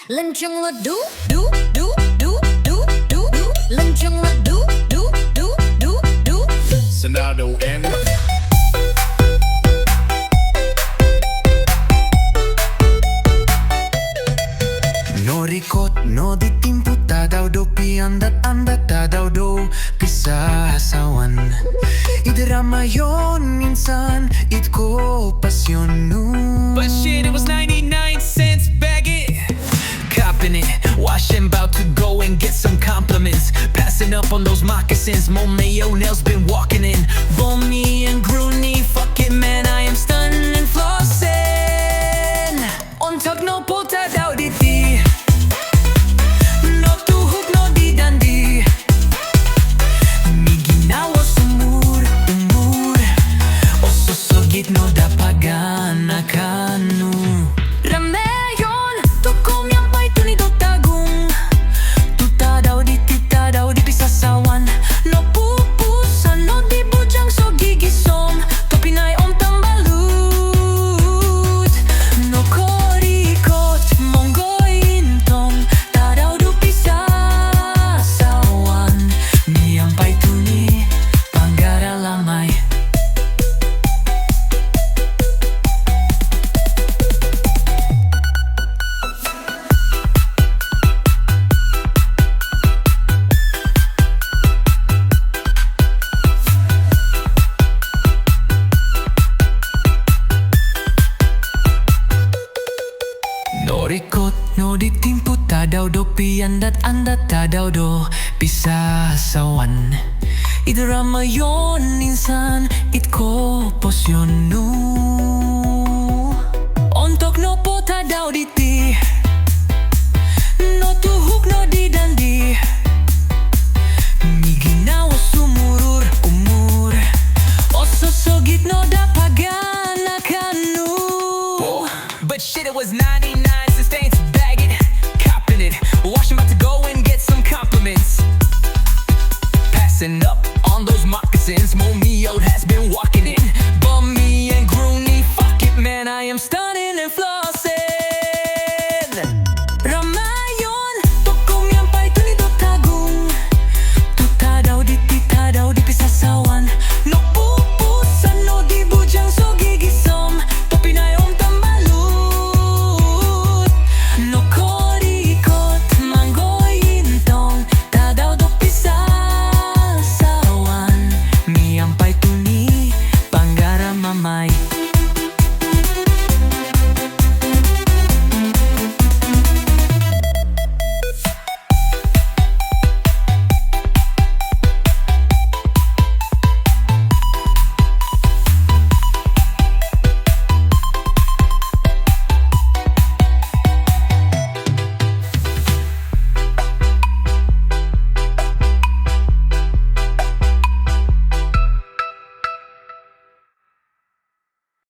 Lenceng ledu, du, du, du, du, du, du. Lenceng ledu, du, du, du, du. Senado and No rikot, no ditimpu, tadaw do piandat-andat, tadaw do pisasawan. Idrama yon minsan, itko pasyon nu. But shit, it was 99 cents, bag it. Copping it, washing, about to go and get some compliments. Passing up on those moccasins, Momeo nails been walking in. Bomi and Groony, fuck it man, I am stunning and flossing. Ontag no pota daw diti. Notuhuk no di Dandi. Miginawa sumur, umur. O susugit no dapagana kanu. Rameyon, tukom yang pay tunido tagung. Tuta daw di pisasawan. No pupusan, no di bujang so gigisom. Topinay om tambalut. No korikot, monggoin tom. Tadaw do pisasawan. Niyang pay tuni, panggaralamay. No rikot, no ditimpu, tadaw do piandat-andat, tadaw do pisasawan. Idrama yon insan, itko posyon nu.